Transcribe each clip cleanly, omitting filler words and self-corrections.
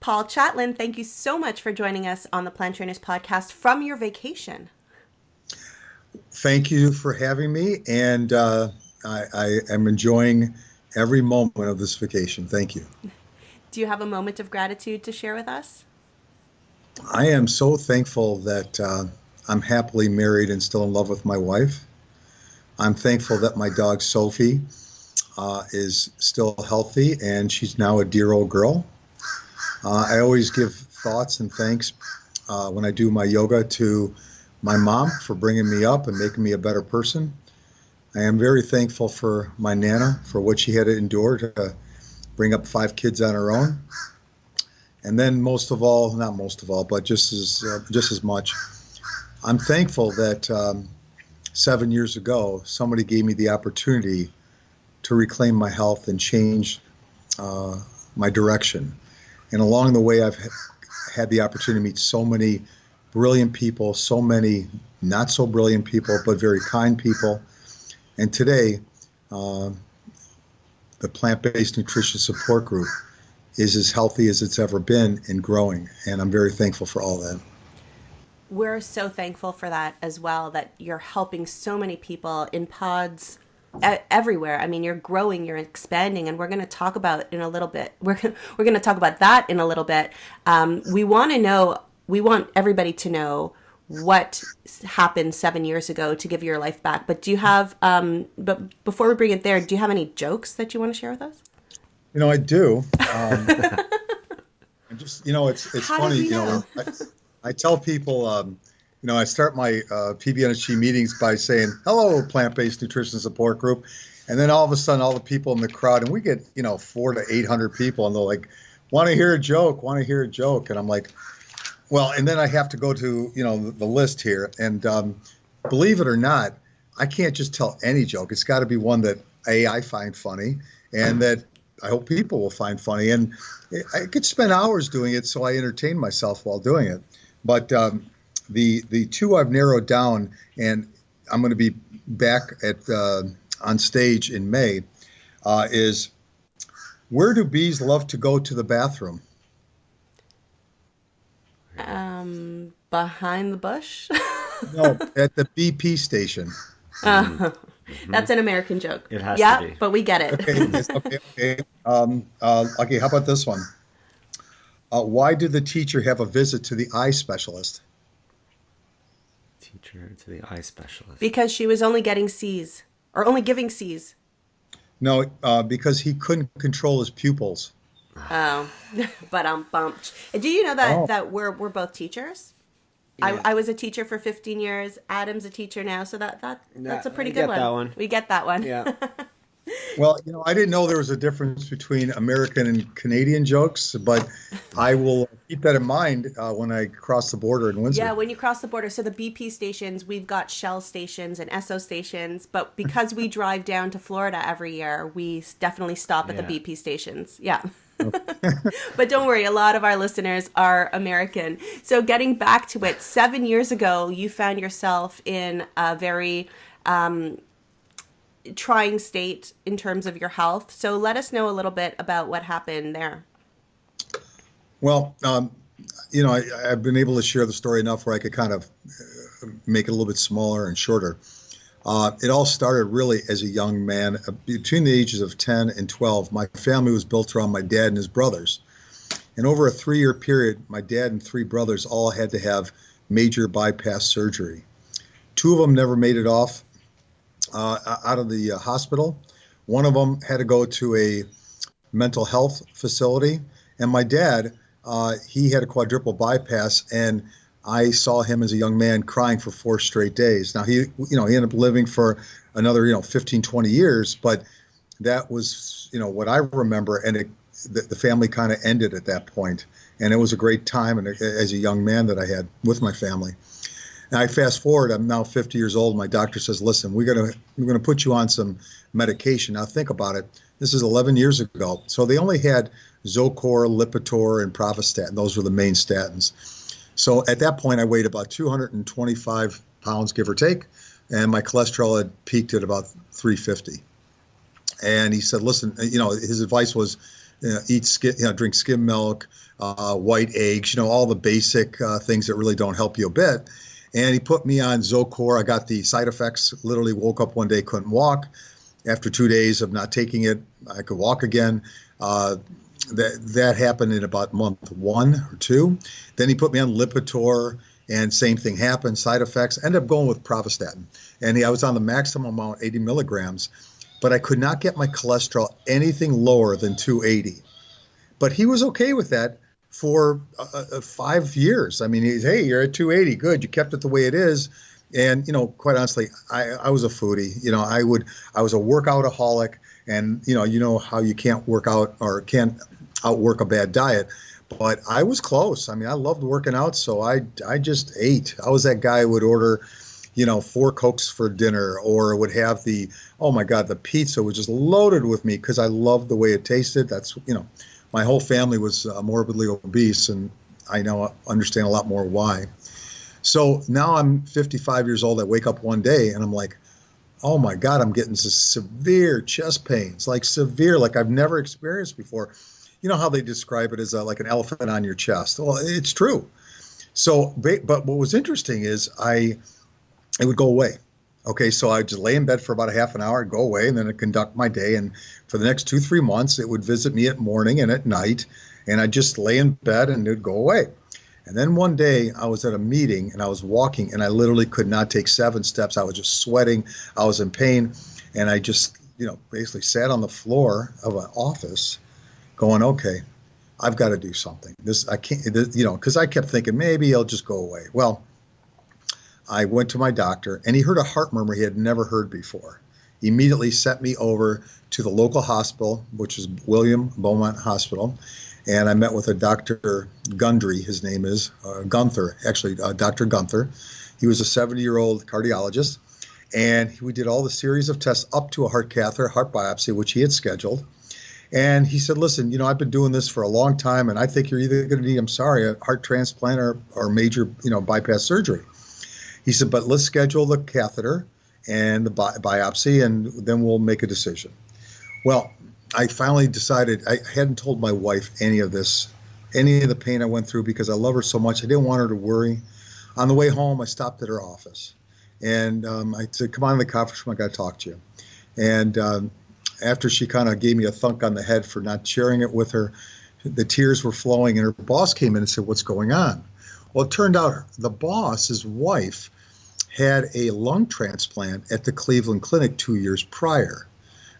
Paul Chatlin, thank you so much for joining us on the Plant Trainers podcast from your vacation. Thank you for having me, and I am enjoying every moment of this vacation. Thank you. Do you have a moment of gratitude to share with us? I am so thankful that I'm happily married and still in love with my wife. I'm thankful that my dog Sophie is still healthy, and she's now a dear old girl. I always give thoughts and thanks when I do my yoga to my mom for bringing me up and making me a better person. I am very thankful for my Nana for what she had to endure to bring up 5 kids on her own. And then most of all, not most of all, but just as much, I'm thankful that 7 years ago, somebody gave me the opportunity to reclaim my health and change my direction. And along the way, I've had the opportunity to meet so many brilliant people, so many not so brilliant people, but very kind people. And today, the Plant-Based Nutrition Support Group is as healthy as it's ever been and growing. And I'm very thankful for all that. We're so thankful for that as well, that you're helping so many people in pods everywhere. I mean, you're growing, you're expanding, and we're going to talk about in a little bit. We're going to talk about that in a little bit. We want everybody to know what happened 7 years ago to give your life back. But do you have, but before we bring it there, do you have any jokes that you want to share with us? You know, I do. I just, it's How funny, did we know? I tell people, I start my PBNSG meetings by saying, hello, Plant-Based Nutrition Support Group. And then all of a sudden, all the people in the crowd, and we get, 400 to 800 people, and they're like, want to hear a joke. And I'm like, well, and then I have to go to, the list here. And believe it or not, I can't just tell any joke. It's got to be one that, I find funny, and that I hope people will find funny. And I could spend hours doing it, so I entertain myself while doing it. But the two I've narrowed down, and I'm going to be back on stage in May, is, where do bees love to go to the bathroom? Behind the bush? No, at the BP station. That's an American joke. It has to be. But we get it. Okay. Okay, how about this one? Why did the teacher have a visit to the eye specialist? Teacher to the eye specialist. Because she was only getting C's, or only giving C's. No, because he couldn't control his pupils. Oh, but I'm bumped. Do you know that we're both teachers? Yeah. I was a teacher for 15 years. Adam's a teacher now, so that's a pretty good one. We get that one. Yeah. Well, I didn't know there was a difference between American and Canadian jokes, but I will keep that in mind when I cross the border in Windsor. Yeah, when you cross the border. So the BP stations, we've got Shell stations and Esso stations, but because we drive down to Florida every year, we definitely stop at the BP stations. Yeah. But don't worry, a lot of our listeners are American. So getting back to it, 7 years ago, you found yourself in a very trying state in terms of your health. So let us know a little bit about what happened there. Well, I've been able to share the story enough where I could kind of make it a little bit smaller and shorter. It all started really as a young man. Between the ages of 10 and 12, my family was built around my dad and his brothers. And over a 3-year period, my dad and 3 brothers all had to have major bypass surgery. 2 of them never made it off out of the hospital. One of them had to go to a mental health facility. And my dad, he had a quadruple bypass, and I saw him as a young man crying for 4 straight days. Now, he ended up living for another, 15, 20 years, but that was, what I remember, and the family kind of ended at that point. And it was a great time and as a young man that I had with my family. And I fast forward, I'm now 50 years old. My doctor says, listen, we're going to put you on some medication. Now, think about it. This is 11 years ago. So they only had Zocor, Lipitor, and Pravastatin. Those were the main statins. So at that point, I weighed about 225 pounds, give or take, and my cholesterol had peaked at about 350. And he said, listen, his advice was, eat skim, drink skim milk, white eggs, all the basic things that really don't help you a bit. And he put me on Zocor. I got the side effects, literally woke up one day, couldn't walk. After 2 days of not taking it, I could walk again. That happened in about month 1 or 2. Then he put me on Lipitor, and same thing happened, side effects. Ended up going with Pravastatin. And I was on the maximum amount, 80 milligrams, but I could not get my cholesterol anything lower than 280. But he was okay with that for 5 years. I mean, hey, you're at 280, good. You kept it the way it is. And, quite honestly, I was a foodie. I was a workoutaholic, and, you know how you can't work out or can't outwork a bad diet. But I was close. I mean, I loved working out, so I just ate. I was that guy who would order, 4 Cokes for dinner, or would have oh my God, the pizza was just loaded with meat because I loved the way it tasted. That's, my whole family was morbidly obese, and I now understand a lot more why. So now I'm 55 years old. I wake up one day and I'm like, oh my God, I'm getting severe chest pains, like severe, like I've never experienced before. You know how they describe it as like an elephant on your chest? Well, it's true. So, but what was interesting is it would go away. Okay, so I'd just lay in bed for about a half an hour, I'd go away, and then I'd conduct my day. And for the next 2-3 months, it would visit me at morning and at night, and I'd just lay in bed and it would go away. And then one day I was at a meeting and I was walking and I literally could not take 7 steps. I was just sweating. I was in pain. And I just, basically sat on the floor of an office going, okay, I've got to do something. I can't, because I kept thinking maybe it'll just go away. Well, I went to my doctor and he heard a heart murmur he had never heard before. He immediately sent me over to the local hospital, which is William Beaumont Hospital. And I met with a Dr. Gundry, his name is, Gunther, actually, Dr. Gunther. He was a 70-year-old cardiologist, and we did all the series of tests up to a heart catheter, heart biopsy, which he had scheduled. And he said, listen, I've been doing this for a long time, and I think you're either going to need, a heart transplant or major, bypass surgery. He said, but let's schedule the catheter and the biopsy, and then we'll make a decision. Well, I finally decided, I hadn't told my wife any of this, any of the pain I went through, because I love her so much. I didn't want her to worry. On the way home, I stopped at her office. And I said, come on in the conference room, I got to talk to you. And after she kind of gave me a thunk on the head for not sharing it with her, the tears were flowing, and her boss came in and said, what's going on? Well, it turned out the boss, his wife, had a lung transplant at the Cleveland Clinic 2 years prior.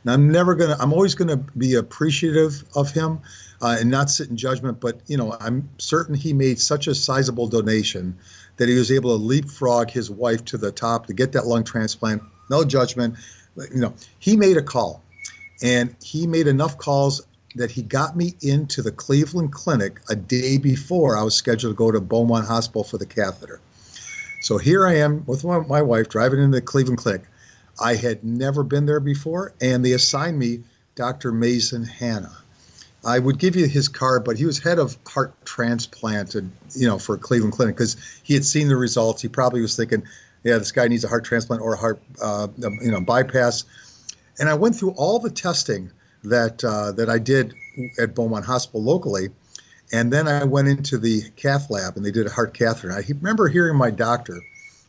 Now, I'm always going to be appreciative of him and not sit in judgment, but, I'm certain he made such a sizable donation that he was able to leapfrog his wife to the top to get that lung transplant. No judgment. He made a call, and he made enough calls that he got me into the Cleveland Clinic a day before I was scheduled to go to Beaumont Hospital for the catheter. So here I am with my wife driving into the Cleveland Clinic. I had never been there before, and they assigned me Dr. Mason Hanna. I would give you his card, but he was head of heart transplant, for Cleveland Clinic, because he had seen the results. He probably was thinking, yeah, this guy needs a heart transplant or a heart, bypass. And I went through all the testing that I did at Beaumont Hospital locally, and then I went into the cath lab, and they did a heart catheter. And I remember hearing my doctor,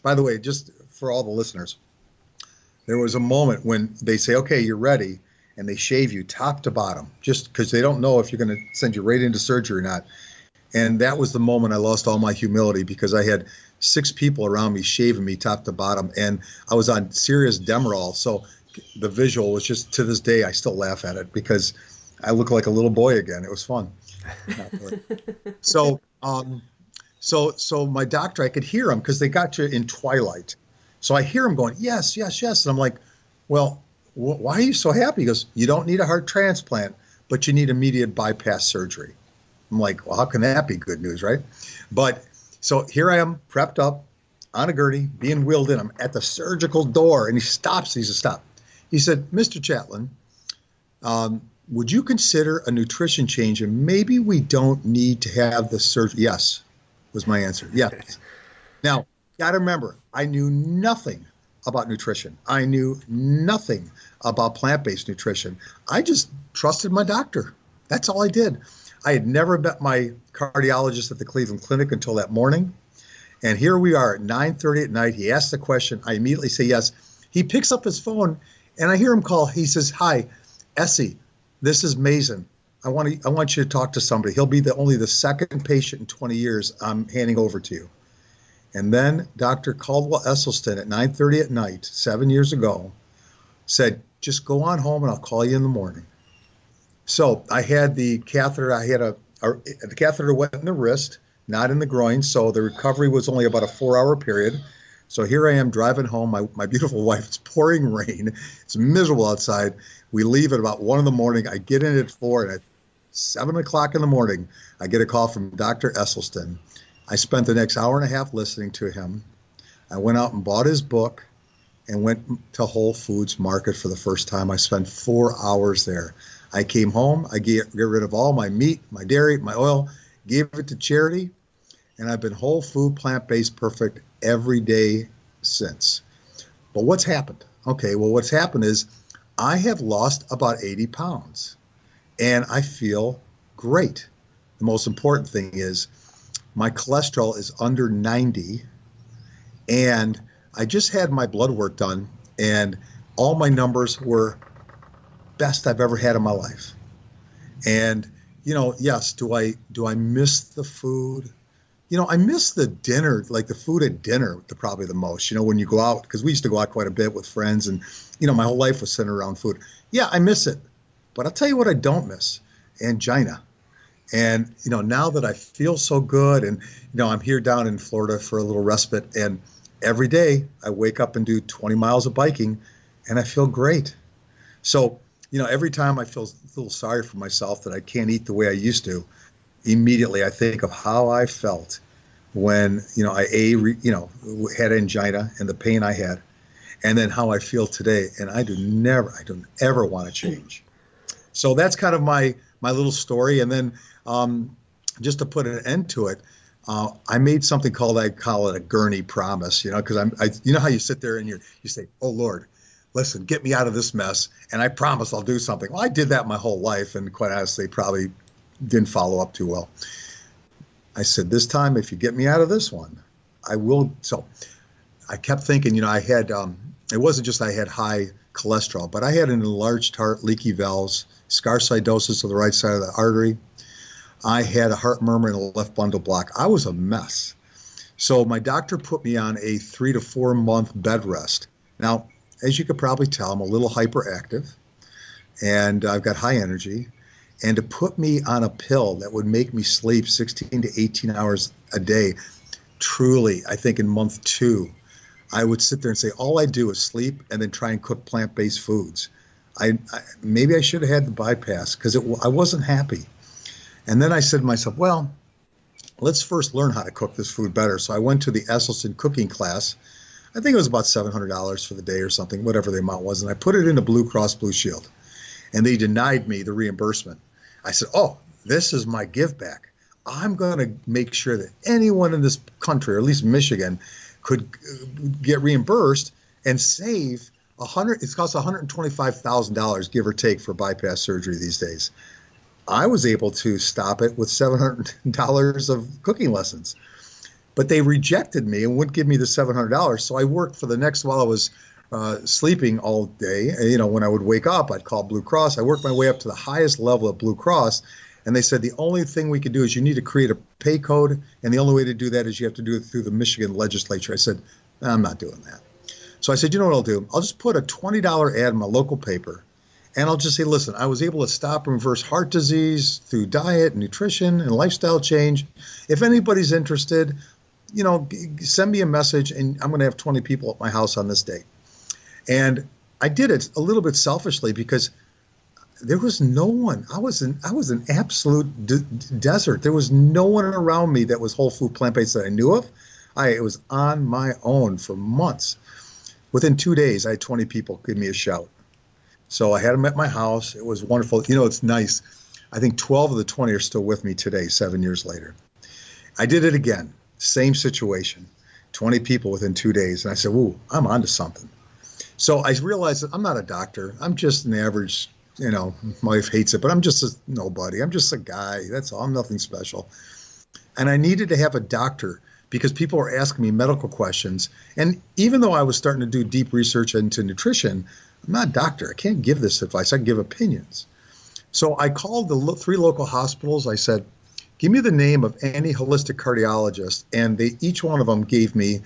by the way, just for all the listeners, there was a moment when they say, okay, you're ready, and they shave you top to bottom, just because they don't know if you're going to send you right into surgery or not. And that was the moment I lost all my humility, because I had 6 people around me shaving me top to bottom, and I was on serious Demerol. So the visual was just, to this day, I still laugh at it because I look like a little boy again. It was fun. Not really. So my doctor, I could hear him because they got you in twilight. So I hear him going, yes, yes, yes. And I'm like, well, why are you so happy? He goes, you don't need a heart transplant, but you need immediate bypass surgery. I'm like, well, how can that be good news, right? But so here I am, prepped up on a gurney, being wheeled in. I'm at the surgical door, and he stops. He said, stop. He said, Mr. Chatlin, would you consider a nutrition change? And maybe we don't need to have the surgery. Yes, was my answer. Yes. Now, got to remember, I knew nothing about nutrition. I knew nothing about plant-based nutrition. I just trusted my doctor. That's all I did. I had never met my cardiologist at the Cleveland Clinic until that morning. And here we are at 9:30 at night. He asks the question. I immediately say yes. He picks up his phone, and I hear him call. He says, "Hi, Essie, this is Mason. I want you to talk to somebody. He'll be only the second patient in 20 years I'm handing over to you." And then Dr. Caldwell Esselstyn at 9:30 at night, 7 years ago, said, "Just go on home and I'll call you in the morning." So I had the catheter. The catheter went in the wrist, not in the groin. So the recovery was only about a 4-hour period. So here I am driving home. My beautiful wife, it's pouring rain. It's miserable outside. We leave at about 1 in the morning. I get in at 4, and at 7 o'clock in the morning, I get a call from Dr. Esselstyn. I spent the next hour and a half listening to him. I went out and bought his book and went to Whole Foods Market for the first time. I spent 4 hours there. I came home. I get rid of all my meat, my dairy, my oil, gave it to charity, and I've been whole food, plant-based, perfect every day since. But what's happened? Okay, well, what's happened is I have lost about 80 pounds, and I feel great. The most important thing is my cholesterol is under 90, and I just had my blood work done, and all my numbers were best I've ever had in my life. And, yes, do I miss the food? I miss the dinner, like the food at dinner, probably the most, when you go out, because we used to go out quite a bit with friends, and, my whole life was centered around food. Yeah, I miss it. But I'll tell you what I don't miss, angina. And, now that I feel so good, and, I'm here down in Florida for a little respite, and every day I wake up and do 20 miles of biking, and I feel great. So, every time I feel a little sorry for myself that I can't eat the way I used to, immediately I think of how I felt when, I had angina and the pain I had, and then how I feel today. And I don't ever want to change. So that's kind of my little story. And then just to put an end to it, I made something I call it a gurney promise, because how you sit there and you say, "Oh, Lord, listen, get me out of this mess, and I promise I'll do something." Well, I did that my whole life, and quite honestly, probably didn't follow up too well. I said, this time, if you get me out of this one, I will. So I kept thinking, I had, it wasn't just I had high cholesterol, but I had an enlarged heart, leaky valves, scarsidosis of the right side of the artery. I had a heart murmur and a left bundle block. I was a mess. So my doctor put me on a 3 to 4 month bed rest. Now, as you could probably tell, I'm a little hyperactive, and I've got high energy. And to put me on a pill that would make me sleep 16 to 18 hours a day, truly, I think in month 2, I would sit there and say, all I do is sleep and then try and cook plant-based foods. Maybe I should have had the bypass, because I wasn't happy. And then I said to myself, well, let's first learn how to cook this food better. So I went to the Esselstyn cooking class. I think it was about $700 for the day or something, whatever the amount was. And I put it into Blue Cross Blue Shield. And they denied me the reimbursement. I said, oh, this is my give back. I'm going to make sure that anyone in this country, or at least Michigan, could get reimbursed and save it costs $125,000, give or take, for bypass surgery these days. I was able to stop it with $700 of cooking lessons. But they rejected me and wouldn't give me the $700. So I worked for the next, while I was sleeping all day. When I would wake up, I'd call Blue Cross. I worked my way up to the highest level of Blue Cross, and they said the only thing we can do is you need to create a pay code, and the only way to do that is you have to do it through the Michigan legislature. I said, I'm not doing that. So I said, you know what I'll do? I'll just put a $20 ad in my local paper, and I'll just say, listen, I was able to stop and reverse heart disease through diet, nutrition, and lifestyle change. If anybody's interested, send me a message, and I'm going to have 20 people at my house on this date. And I did it a little bit selfishly because there was no one. I was an absolute desert. There was no one around me that was whole food plant-based that I knew of. It was on my own for months. Within 2 days, I had 20 people give me a shout. So I had them at my house. It was wonderful. It's nice. I think 12 of the 20 are still with me today, 7 years later. I did it again. Same situation. 20 people within 2 days. And I said, ooh, I'm onto something. So I realized that I'm not a doctor. I'm just an average my wife hates it, but I'm just a nobody. I'm just a guy. That's all. I'm nothing special. And I needed to have a doctor because people were asking me medical questions. And even though I was starting to do deep research into nutrition, I'm not a doctor. I can't give this advice. I can give opinions. So I called the 3 local hospitals. I said, give me the name of any holistic cardiologist. And each one of them gave me,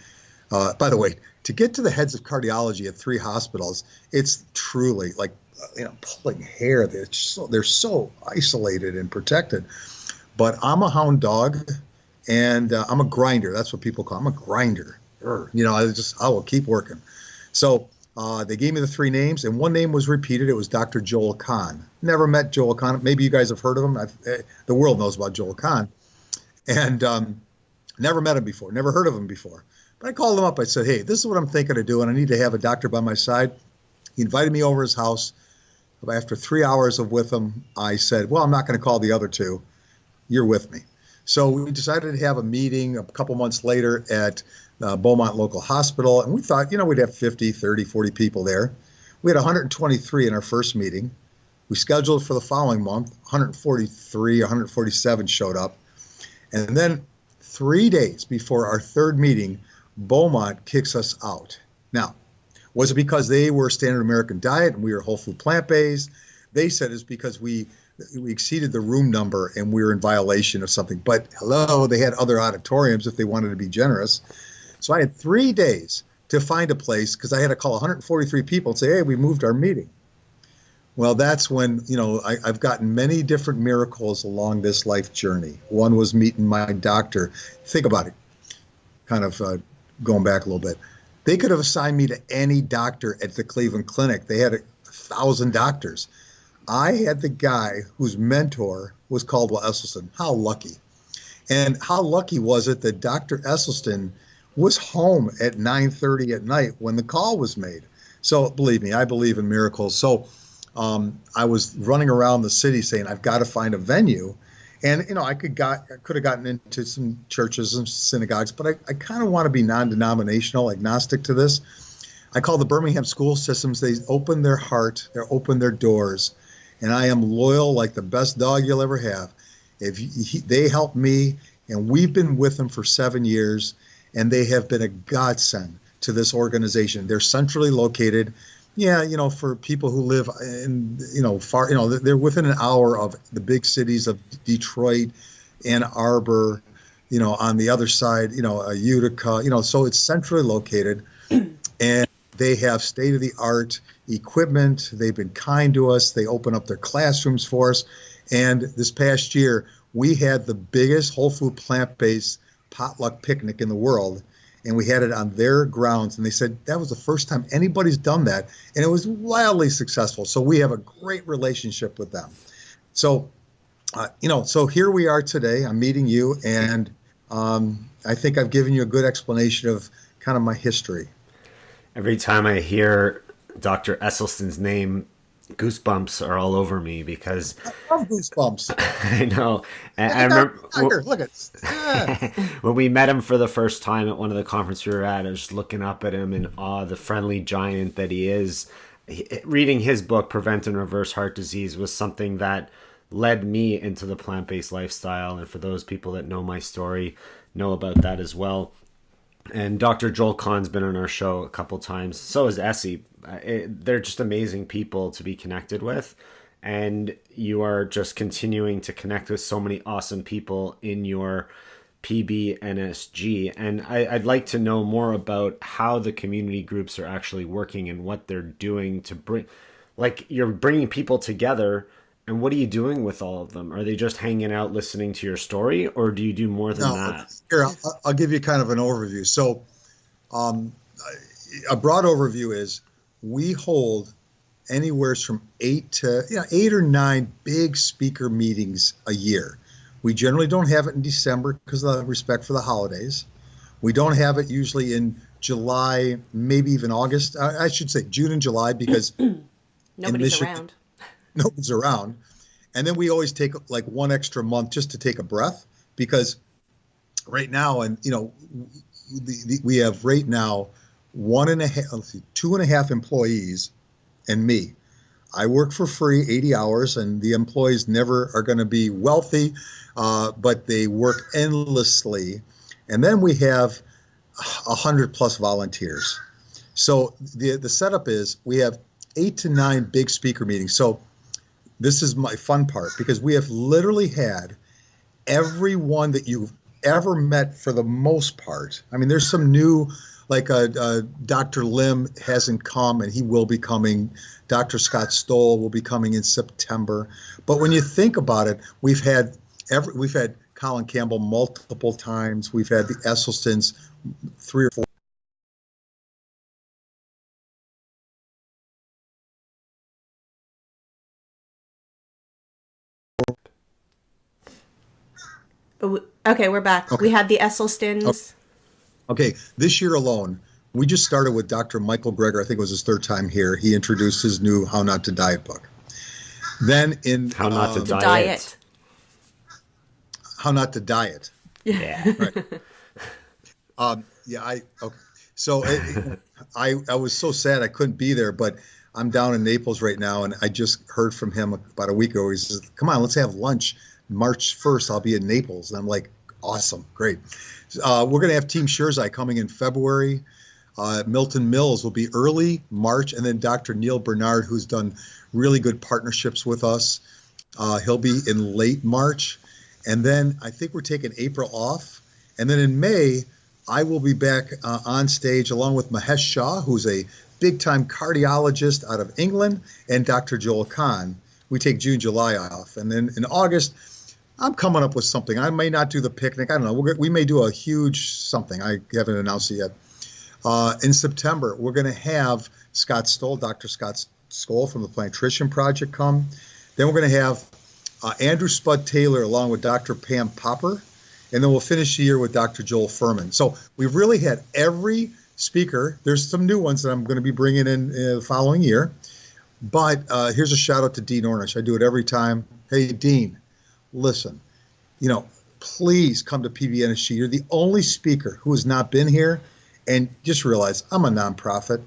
by the way, to get to the heads of cardiology at 3 hospitals, it's truly like, pulling hair. They're so isolated and protected. But I'm a hound dog, and I'm a grinder. That's what people call. I'm a grinder. I will keep working. So they gave me the 3 names, and one name was repeated. It was Dr. Joel Kahn. Never met Joel Kahn. Maybe you guys have heard of him. The world knows about Joel Kahn, and never met him before. Never heard of him before. But I called him up. I said, hey, this is what I'm thinking of doing. I need to have a doctor by my side. He invited me over his house. After 3 hours with him, I said, well, I'm not going to call the other 2. You're with me. So we decided to have a meeting a couple months later at Beaumont Local Hospital. And we thought, we'd have 50, 30, 40 people there. We had 123 in our first meeting. We scheduled for the following month. 143, 147 showed up. And then 3 days before our third meeting, Beaumont kicks us out. Now, was it because they were standard American diet and we were whole food plant-based? They said it's because we exceeded the room number and we were in violation of something. But hello, they had other auditoriums if they wanted to be generous. So I had 3 days to find a place because I had to call 143 people and say, hey, we moved our meeting. Well, that's when, I've gotten many different miracles along this life journey. One was meeting my doctor. Think about it, kind of going back a little bit. They could have assigned me to any doctor at the Cleveland Clinic. They had 1,000 doctors. I had the guy whose mentor was Caldwell Esselstyn. How lucky. And how lucky was it that Dr. Esselstyn was home at 9:30 at night when the call was made? So believe me, I believe in miracles. So I was running around the city saying, I've got to find a venue. And, I could have gotten into some churches and synagogues, but I kind of want to be non-denominational, agnostic to this. I call the Birmingham school systems. They open their heart, they open their doors, and I am loyal like the best dog you'll ever have. They helped me, and we've been with them for 7 years, and they have been a godsend to this organization. They're centrally located. Yeah, for people who live in, far, they're within an hour of the big cities of Detroit, Ann Arbor, on the other side, Utica, so it's centrally located, and they have state-of-the-art equipment. They've been kind to us. They open up their classrooms for us. And this past year, we had the biggest whole food plant-based potluck picnic in the world. And we had it on their grounds, and they said that was the first time anybody's done that, and it was wildly successful. So we have a great relationship with them. So, so here we are today. I'm meeting you, and I think I've given you a good explanation of kind of my history. Every time I hear Dr. Esselstyn's name, goosebumps are all over me because I love goosebumps. I know. And I remember look at when we met him for the first time at one of the conferences we were at. I was just looking up at him in awe, the friendly giant that he is. Reading his book, Prevent and Reverse Heart Disease, was something that led me into the plant-based lifestyle. And for those people that know my story, know about that as well. And Dr. Joel Kahn's been on our show a couple times. So is Essie. They're just amazing people to be connected with. And you are just continuing to connect with so many awesome people in your PBNSG. And I'd like to know more about how the community groups are actually working and what they're doing to bring, like, you're bringing people together. And what are you doing with all of them? Are they just hanging out listening to your story, or do you do more than that? Here, I'll give you kind of an overview. So a broad overview is we hold anywhere from 8 or 9 big speaker meetings a year. We generally don't have it in December because of respect for the holidays. We don't have it usually in July, maybe even August. I should say June and July because nobody's around. Nobody's around. And then we always take like one extra month just to take a breath because right now, and we have right now 2.5 employees and me. I work for free, 80 hours, and the employees never are going to be wealthy, but they work endlessly. And then we have 100 plus volunteers. So the setup is we have 8 to 9 big speaker meetings. So this is my fun part, because we have literally had everyone that you've ever met for the most part. I mean, there's some new, like Dr. Lim hasn't come, and he will be coming. Dr. Scott Stoll will be coming in September. But when you think about it, we've had Colin Campbell multiple times. We've had the Esselstyns 3 or 4. Okay, we're back. Okay. We had the Esselstyns. Okay, this year alone, we just started with Dr. Michael Greger. I think it was his 3rd time here. He introduced his new How Not to Diet book. Then in How Not to Diet. Diet. How Not to Diet. Yeah. Right. Okay. So I was so sad I couldn't be there, but I'm down in Naples right now, and I just heard from him about a week ago. He says, "Come on, let's have lunch. March 1st, I'll be in Naples." And I'm like, awesome, great. We're going to have Team Shirzai coming in February. Milton Mills will be early March, and then Dr. Neil Bernard, who's done really good partnerships with us, he'll be in late March. And then I think we're taking April off. And then in May, I will be back on stage along with Mahesh Shah, who's a big-time cardiologist out of England, and Dr. Joel Kahn. We take June, July off. And then in August, I'm coming up with something. I may not do the picnic. I don't know. We may do a huge something. I haven't announced it yet. In September, we're going to have Scott Stoll, Dr. Scott Stoll from the Plantrician Project come. Then we're going to have Andrew Spud Taylor along with Dr. Pam Popper. And then we'll finish the year with Dr. Joel Furman. So we've really had every speaker. There's some new ones that I'm going to be bringing in the following year. But here's a shout out to Dean Ornish. I do it every time. Hey, Dean, listen, please come to PBNSG. You're the only speaker who has not been here. And just realize I'm a nonprofit,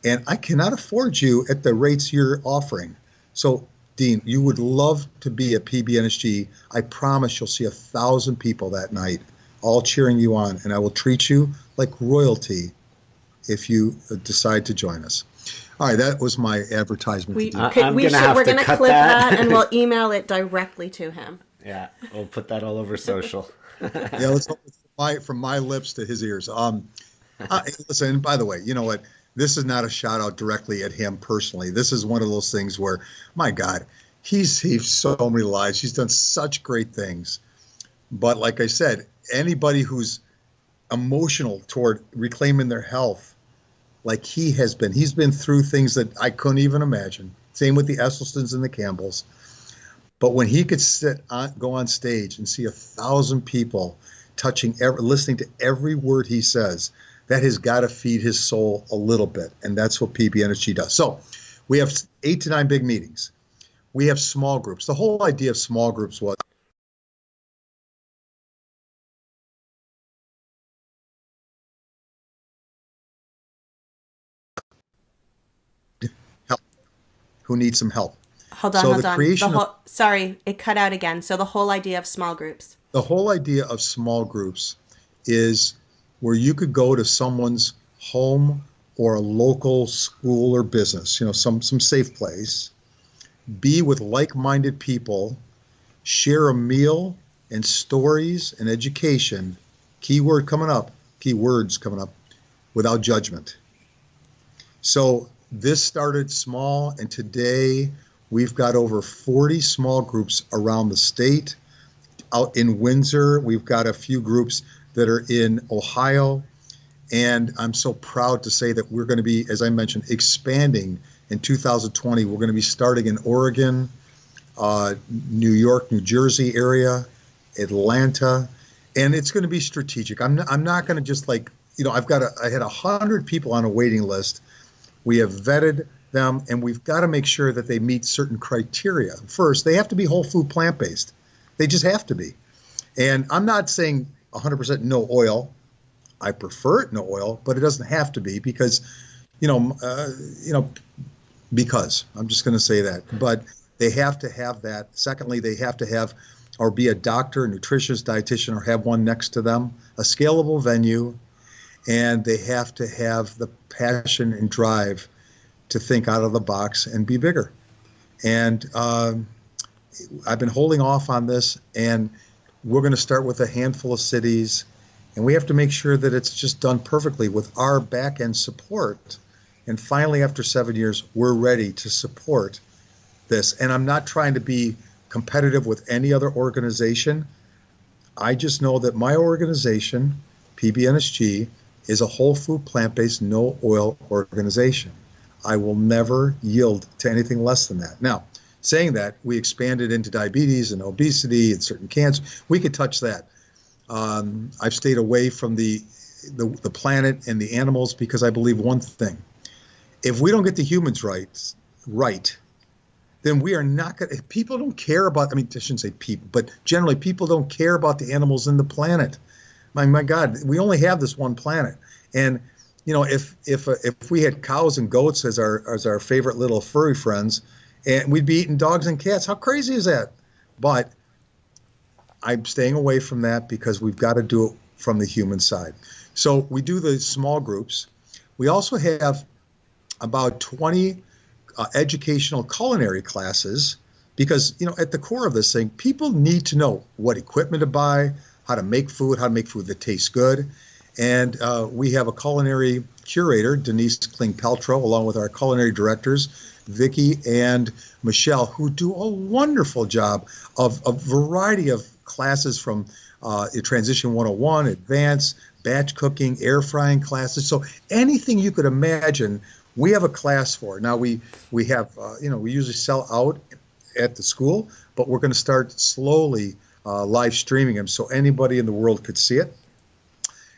and I cannot afford you at the rates you're offering. So, Dean, you would love to be at PBNSG. I promise you'll see 1,000 people that night, all cheering you on, and I will treat you like royalty if you decide to join us. All right, that was my advertisement. We're going to clip that, and we'll email it directly to him. Yeah, we'll put that all over social. Yeah, let's hope it's from my lips to his ears. Listen, and by the way, you know what? This is not a shout out directly at him personally. This is one of those things where, my God, he's saved so many lives. He's done such great things. But like I said, anybody who's emotional toward reclaiming their health, like he has been, he's been through things that I couldn't even imagine. Same with the Esselstyns and the Campbells. But when he could go on stage and see 1,000 people listening to every word he says, that has got to feed his soul a little bit. And that's what PBNSG does. So we have 8 to 9 big meetings. We have small groups. The whole idea of small groups was help. Who needs some help? Hold on. Sorry, it cut out again. So the whole idea of small groups. The whole idea of small groups is where you could go to someone's home or a local school or business, some safe place, be with like-minded people, share a meal and stories and education, keywords coming up, without judgment. So this started small, and today we've got over 40 small groups around the state. Out in Windsor, we've got a few groups that are in Ohio, and I'm so proud to say that we're going to be, as I mentioned, expanding in 2020. We're going to be starting in Oregon, New York, New Jersey area, Atlanta, and it's going to be strategic. I'm not going to just I had 100 people on a waiting list. We have vetted them, and we've got to make sure that they meet certain criteria. First, they have to be whole food, plant-based. They just have to be. And I'm not saying 100% no oil. I prefer it no oil, but it doesn't have to be because, because I'm just going to say that. But they have to have that. Secondly, they have to have or be a doctor, a nutritionist, dietitian, or have one next to them, a scalable venue, and they have to have the passion and drive to think out of the box and be bigger. And I've been holding off on this, and we're going to start with a handful of cities, and we have to make sure that it's just done perfectly with our back-end support. And finally, after 7 years, we're ready to support this. And I'm not trying to be competitive with any other organization. I just know that my organization, PBNSG, is a whole food, plant-based, no oil organization. I will never yield to anything less than that. Now, saying that, we expanded into diabetes and obesity and certain cancers. We could touch that. I've stayed away from the planet and the animals because I believe one thing. If we don't get the humans right, then we are not going to, people don't care about, I shouldn't say people, but generally people don't care about the animals in the planet. My God, we only have this one planet. And, if we had cows and goats as our favorite little furry friends, and we'd be eating dogs and cats, how crazy is that? But I'm staying away from that because we've got to do it from the human side. So we do the small groups. We also have about 20 educational culinary classes because, at the core of this thing, people need to know what equipment to buy, how to make food that tastes good. And we have a culinary curator, Denise Kling-Peltro, along with our culinary directors, Vicki and Michelle, who do a wonderful job of a variety of classes from Transition 101, Advanced, batch cooking, air frying classes. So anything you could imagine, we have a class for. Now we have, we usually sell out at the school, but we're going to start slowly live streaming them so anybody in the world could see it.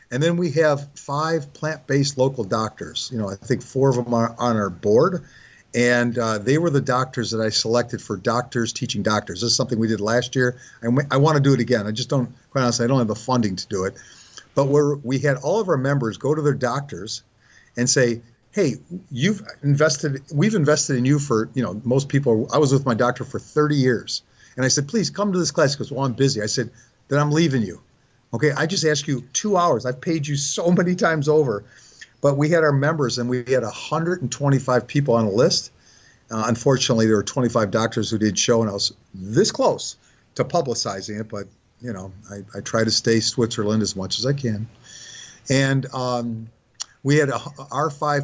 And then we have 5 plant-based local doctors. I think 4 of them are on our board. And they were the doctors that I selected for doctors teaching doctors. This is something we did last year. I want to do it again. I just don't, quite honestly, I don't have the funding to do it. But we had all of our members go to their doctors and say, hey, we've invested in you for, most people, I was with my doctor for 30 years. And I said, please come to this class because, well, I'm busy. I said, then I'm leaving you. Okay, I just asked you 2 hours. I've paid you so many times over. But we had our members, and we had 125 people on a list. Unfortunately, there were 25 doctors who did show, and I was this close to publicizing it. But, I try to stay Switzerland as much as I can. And we had our 4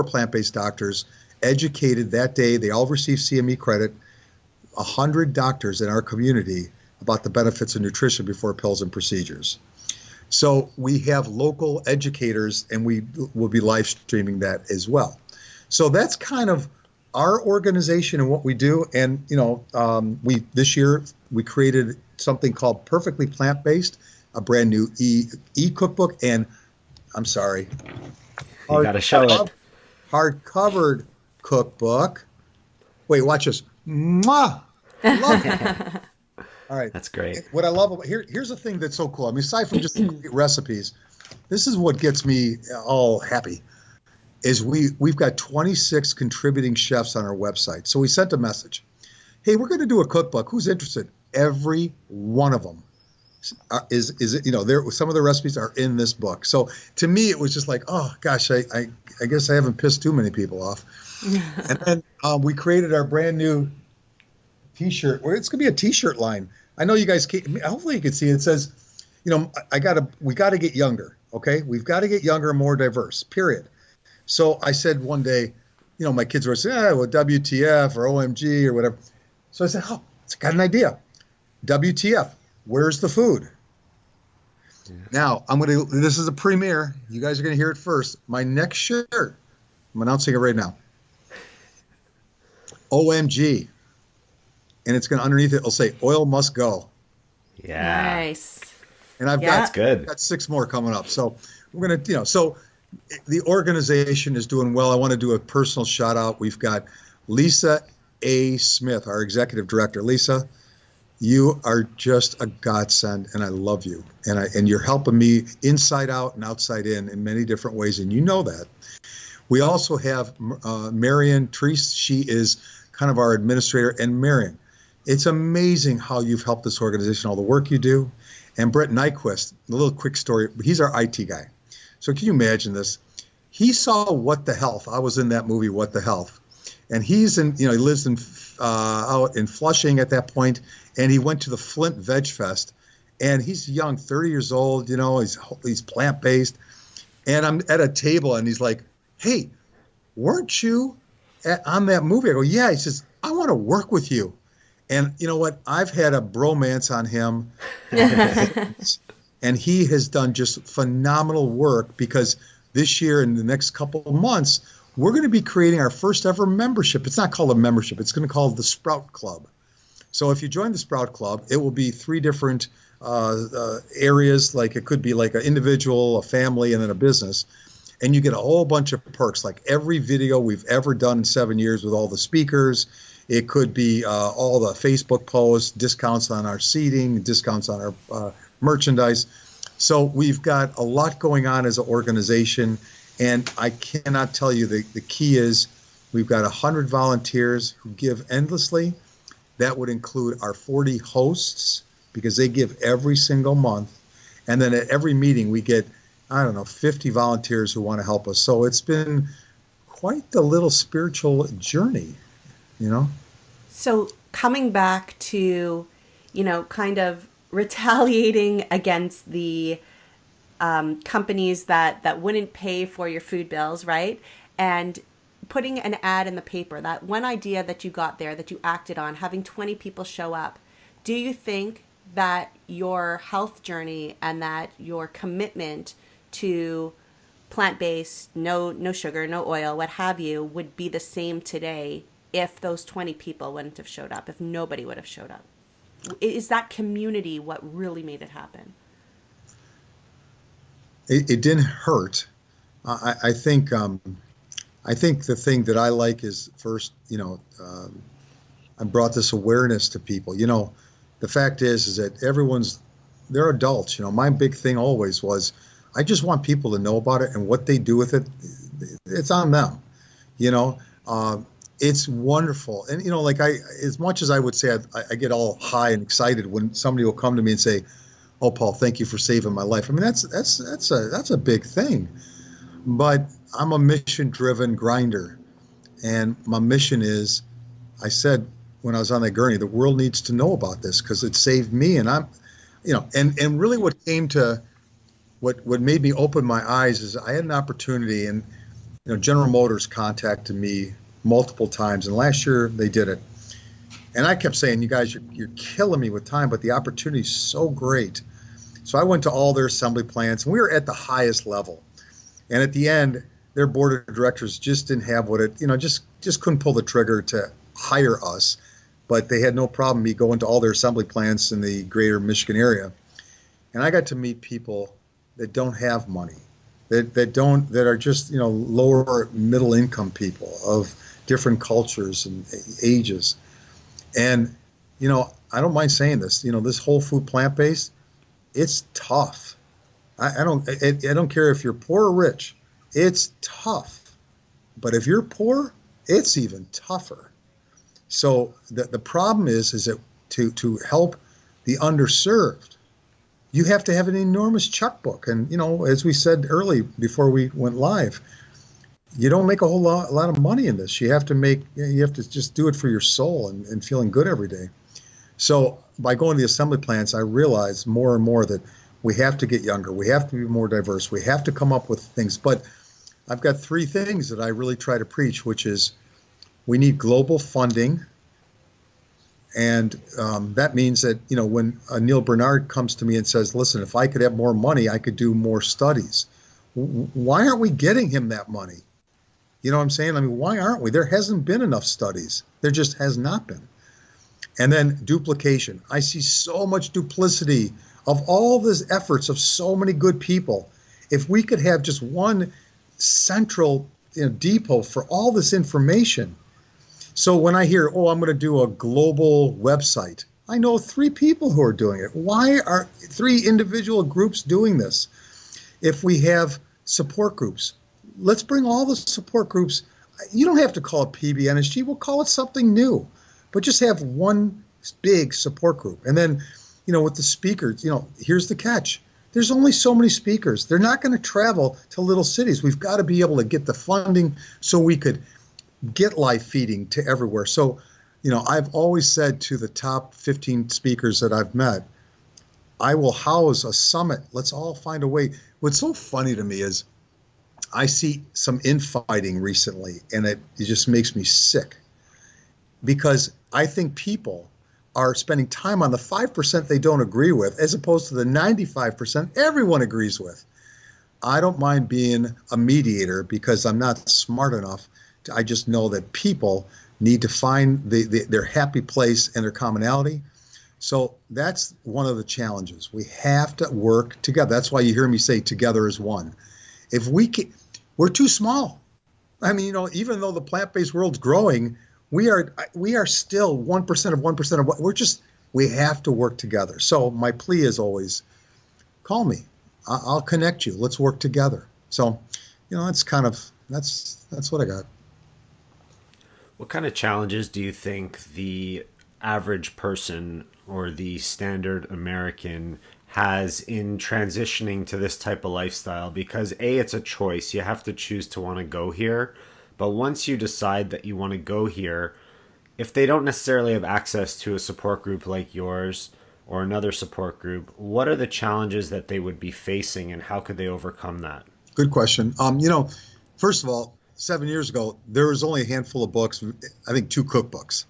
plant-based doctors educated that day. They all received CME credit, 100 doctors in our community about the benefits of nutrition before pills and procedures. So we have local educators, and we will be live streaming that as well. So that's kind of our organization and what we do. And, this year we created something called Perfectly Plant-Based, a brand new e-cookbook. And I'm sorry. You got to show it. Hard-covered cookbook. Wait, watch this. Mwah! Love it. All right. That's great. What I love about here's the thing that's so cool. Aside from just recipes, this is what gets me all happy. Is we've got 26 contributing chefs on our website. So we sent a message. Hey, we're going to do a cookbook. Who's interested? Every one of them is some of the recipes are in this book. So to me, it was just like, oh gosh, I guess I haven't pissed too many people off. And then we created our brand new T-shirt. It's going to be a T-shirt line. I know you guys can't, hopefully you can see it. It says, we got to get younger. Okay. We've got to get younger and more diverse, period. So I said one day, my kids were saying, well, WTF or OMG or whatever. So I said, I got an idea. WTF, where's the food? Yeah. Now this is a premiere. You guys are going to hear it first. My next shirt, I'm announcing it right now. OMG. And it's going to, underneath it, it'll say oil must go. Yeah. Nice. And I've got 6 more coming up. So we're going to, so the organization is doing well. I want to do a personal shout out. We've got Lisa A. Smith, our executive director. Lisa, you are just a godsend, and I love you. And you're helping me inside out and outside in many different ways, and you know that. We also have Marion Treese. She is kind of our administrator. And Marion, it's amazing how you've helped this organization, all the work you do. And Brett Nyquist, a little quick story. He's our IT guy. So can you imagine this? He saw What the Health. I was in that movie, What the Health. And he's in, he lives in out in Flushing at that point, and he went to the Flint Veg Fest. And he's young, 30 years old, he's plant-based. And I'm at a table, and he's like, hey, weren't you on that movie? I go, yeah. He says, I want to work with you. And you know what? I've had a bromance on him. And he has done just phenomenal work, because this year and the next couple of months, we're going to be creating our first ever membership. It's not called a membership. It's going to be called the Sprout Club. So if you join the Sprout Club, it will be 3 different areas. Like it could be like an individual, a family, and then a business. And you get a whole bunch of perks, like every video we've ever done in 7 years with all the speakers. It could be all the Facebook posts, discounts on our seating, discounts on our merchandise. So we've got a lot going on as an organization, and I cannot tell you the key is we've got 100 volunteers who give endlessly. That would include our 40 hosts, because they give every single month. And then at every meeting we get, 50 volunteers who want to help us. So it's been quite the little spiritual journey, So coming back to, kind of retaliating against the companies that wouldn't pay for your food bills, right? And putting an ad in the paper, that one idea that you got there, that you acted on, having 20 people show up. Do you think that your health journey and that your commitment to plant-based, no sugar, no oil, what have you, would be the same today if those 20 people wouldn't have showed up, if nobody would have showed up? Is that community what really made it happen? It didn't hurt. I think the thing that I like is first, I brought this awareness to people. The fact is that they're adults. My big thing always was, I just want people to know about it, and what they do with it, it's on them. It's wonderful. And, as much as I would say I get all high and excited when somebody will come to me and say, oh, Paul, thank you for saving my life. I mean, that's a big thing. But I'm a mission-driven grinder. And my mission is, I said when I was on that gurney, the world needs to know about this because it saved me. And and really what came to, what made me open my eyes is I had an opportunity, and General Motors contacted me multiple times, and last year they did it. And I kept saying, you guys, you're killing me with time, but the opportunity is so great. So I went to all their assembly plants, and we were at the highest level. And at the end, their board of directors just didn't have what it, just couldn't pull the trigger to hire us. But they had no problem me going to all their assembly plants in the greater Michigan area. And I got to meet people that don't have money, that are just, lower middle income people of different cultures and ages. And, I don't mind saying this, this whole food plant-based, it's tough. I don't care if you're poor or rich, it's tough. But if you're poor, it's even tougher. So the problem is that to help the underserved, you have to have an enormous checkbook. And, as we said early before we went live, you don't make a whole lot of money in this. You have to just do it for your soul and feeling good every day. So by going to the assembly plants, I realized more and more that we have to get younger. We have to be more diverse. We have to come up with things. But I've got 3 things that I really try to preach, which is we need global funding. And that means that, when Neil Bernard comes to me and says, listen, if I could have more money, I could do more studies. Why aren't we getting him that money? You know what I'm saying? I mean, why aren't we? There hasn't been enough studies. There just has not been. And then duplication. I see so much duplicity of all these efforts of so many good people. If we could have just one central depot for all this information. So when I hear, I'm going to do a global website, I know 3 people who are doing it. Why are 3 individual groups doing this? If we have support groups, let's bring all the support groups. You don't have to call it PBNSG. We'll call it something new, but just have one big support group. And then, with the speakers, here's the catch. There's only so many speakers. They're not going to travel to little cities. We've got to be able to get the funding so we could get live feeding to everywhere. So, I've always said to the top 15 speakers that I've met, I will house a summit. Let's all find a way. What's so funny to me is I see some infighting recently, and it just makes me sick, because I think people are spending time on the 5% they don't agree with, as opposed to the 95% everyone agrees with. I don't mind being a mediator because I'm not smart enough. I just know that people need to find their happy place and their commonality. So that's one of the challenges. We have to work together. That's why you hear me say together as one. If we're too small. I mean, even though the plant-based world's growing, we are still 1% of 1% of what we have to work together. So my plea is always, call me. I'll connect you. Let's work together. So, that's what I got. What kind of challenges do you think the average person or the standard American has in transitioning to this type of lifestyle? Because it's a choice. You have to choose to want to go here. But once you decide that you want to go here, if they don't necessarily have access to a support group like yours or another support group, what are the challenges that they would be facing, and how could they overcome that? Good question. First of all, 7 years ago, there was only a handful of books, I think 2 cookbooks.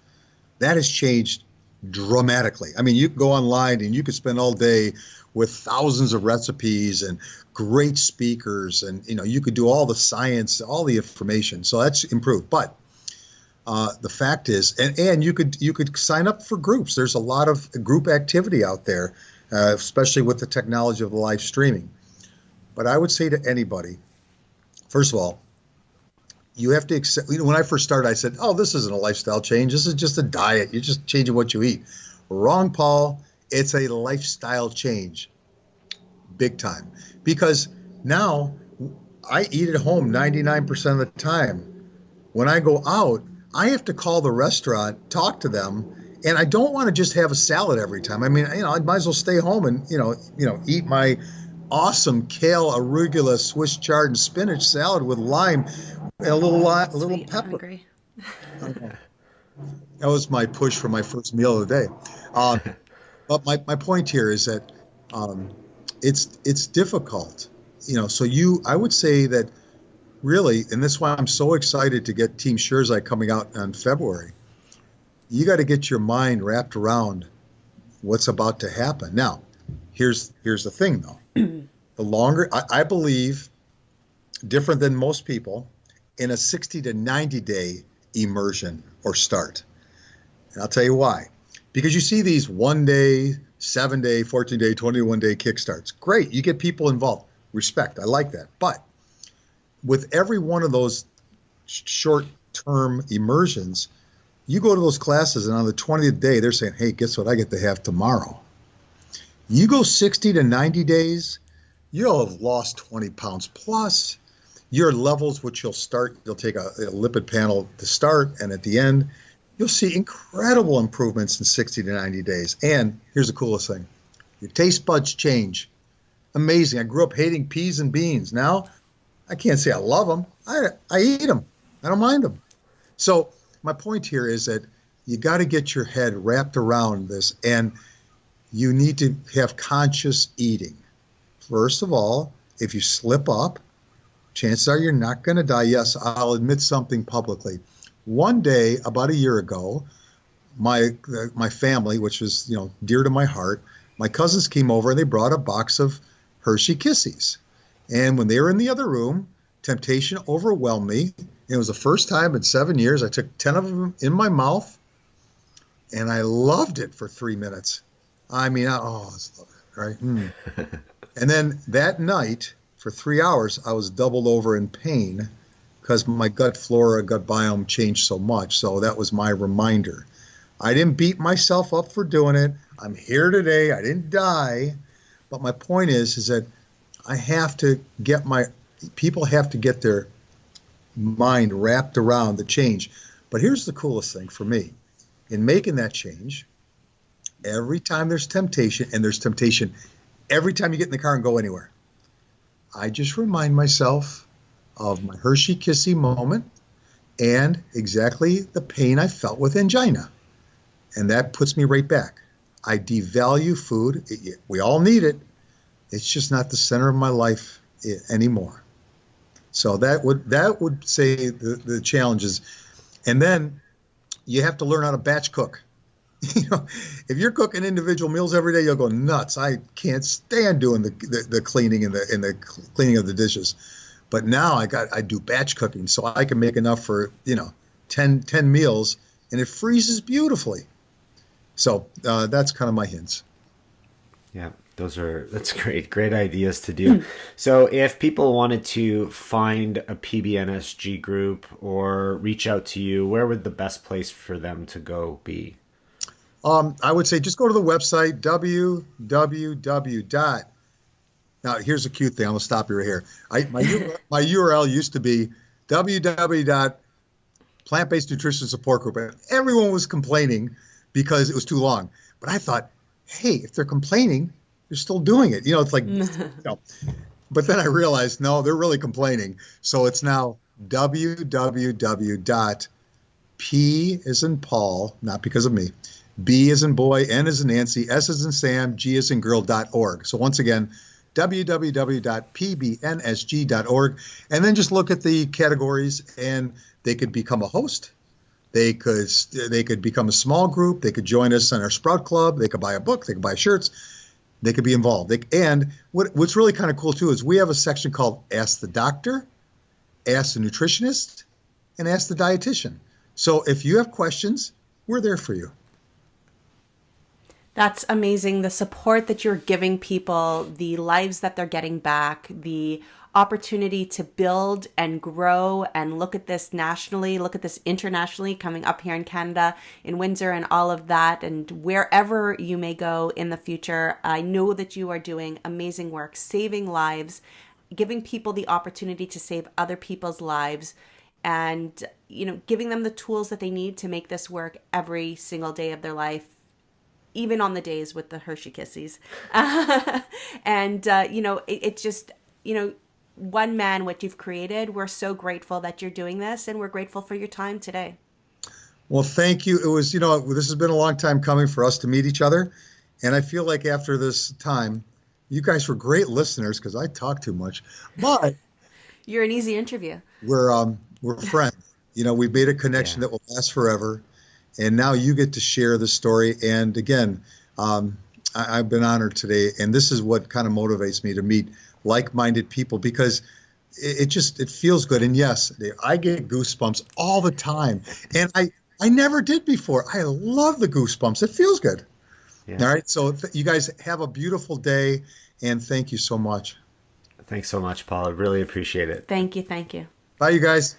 That has changed dramatically. I mean, you can go online and you could spend all day with thousands of recipes and great speakers, and you could do all the science, all the information. So that's improved. But the fact is, and you could sign up for groups. There's a lot of group activity out there, especially with the technology of the live streaming. But I would say to anybody, first of all, you have to accept. When I first started, I said, "Oh, this isn't a lifestyle change. This is just a diet. You're just changing what you eat." Wrong, Paul. It's a lifestyle change, big time. Because now I eat at home 99% of the time. When I go out, I have to call the restaurant, talk to them, and I don't want to just have a salad every time. I mean, I might as well stay home and eat my awesome kale, arugula, Swiss chard, and spinach salad with lime and a little pepper. That was my push for my first meal of the day. But my point here is that it's difficult, So I would say that really, and that's why I'm so excited to get Team Scherzai coming out in February. You got to get your mind wrapped around what's about to happen. Now, here's the thing, though. The longer, I believe, different than most people, in a 60 to 90-day immersion or start. And I'll tell you why. Because you see these 1 day, 7 day, 14 day, 21 day kickstarts. Great. You get people involved. Respect. I like that. But with every one of those short-term immersions, you go to those classes, and on the 20th day, they're saying, hey, guess what I get to have tomorrow? You go 60 to 90 days, you'll have lost 20 pounds plus. Your levels, which you'll take a lipid panel to start, and at the end, you'll see incredible improvements in 60 to 90 days. And here's the coolest thing. Your taste buds change. Amazing. I grew up hating peas and beans. Now, I can't say I love them. I eat them. I don't mind them. So my point here is that you got to get your head wrapped around this, and you need to have conscious eating. First of all, if you slip up, chances are you're not going to die. Yes, I'll admit something publicly. One day, about a year ago, my family, which was dear to my heart, my cousins came over and they brought a box of Hershey Kissies. And when they were in the other room, temptation overwhelmed me. It was the first time in 7 years I took 10 of them in my mouth, and I loved it for 3 minutes. I mean, I just love it, right? And then that night, for 3 hours, I was doubled over in pain because my gut flora, gut biome changed so much. So that was my reminder. I didn't beat myself up for doing it. I'm here today. I didn't die. But my point is that I have to get people have to get their mind wrapped around the change. But here's the coolest thing for me. In making that change, every time there's temptation, and there's temptation every time you get in the car and go anywhere, I just remind myself of my Hershey Kissy moment and exactly the pain I felt with angina. And that puts me right back. I devalue food. We all need it. It's just not the center of my life anymore. So that would say the challenges. And then you have to learn how to batch cook. If you're cooking individual meals every day, you'll go nuts. I can't stand doing the cleaning and the cleaning of the dishes. But now I do batch cooking, so I can make enough for 10 meals, and it freezes beautifully. So that's kind of my hints. Yeah, that's great ideas to do. So if people wanted to find a PBNSG group or reach out to you, where would the best place for them to go be? I would say just go to the website, www. Now, here's a cute thing. I'm going to stop you right here. My URL used to be www.plantbased nutrition support group. And everyone was complaining because it was too long. But I thought, hey, if they're complaining, they're still doing it. It's like, no. But then I realized, no, they're really complaining. So it's now www.p as in Paul, not because of me, B as in boy, N as in Nancy, S as in Sam, G as in girl.org. So once again, www.pbnsg.org, and then just look at the categories, and they could become a host. They could become a small group. They could join us on our Sprout Club. They could buy a book. They could buy shirts. They could be involved. And what's really kind of cool too is we have a section called Ask the Doctor, Ask the Nutritionist, and Ask the Dietitian. So if you have questions, we're there for you. That's amazing. The support that you're giving people, the lives that they're getting back, the opportunity to build and grow and look at this nationally, look at this internationally, coming up here in Canada, in Windsor and all of that, and wherever you may go in the future. I know that you are doing amazing work, saving lives, giving people the opportunity to save other people's lives, and giving them the tools that they need to make this work every single day of their life, even on the days with the Hershey Kissies. It's just, one man, what you've created. We're so grateful that you're doing this, and we're grateful for your time today. Well, thank you. It was, this has been a long time coming for us to meet each other. And I feel like after this time, you guys were great listeners because I talk too much. But you're an easy interview. We're friends. We've made a connection that will last forever. And now you get to share the story. And again, I've been honored today. And this is what kind of motivates me to meet like-minded people, because it feels good. And yes, I get goosebumps all the time. And I never did before. I love the goosebumps. It feels good. Yeah. All right. So you guys have a beautiful day. And thank you so much. Thanks so much, Paul. I really appreciate it. Thank you. Thank you. Bye, you guys.